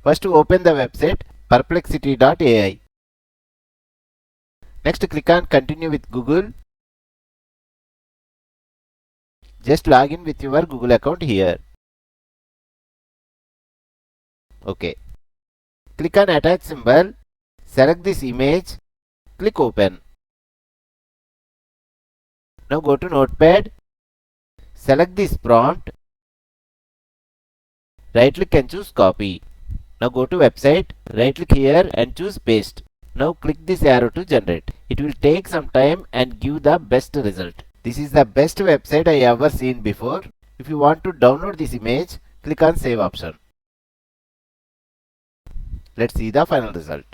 First open the website perplexity.ai. Next click on continue with Google. Just log in with your Google account here. OK. Click on attach symbol. Select this image. Click open. Now go to Notepad. Select this prompt. Right click and choose copy. Now go to website. Right click here and choose paste. Now click this arrow to generate. It will take some time and give the best result. This is the best website I ever seen before. If you want to download this image, click on save option. Let's see the final result.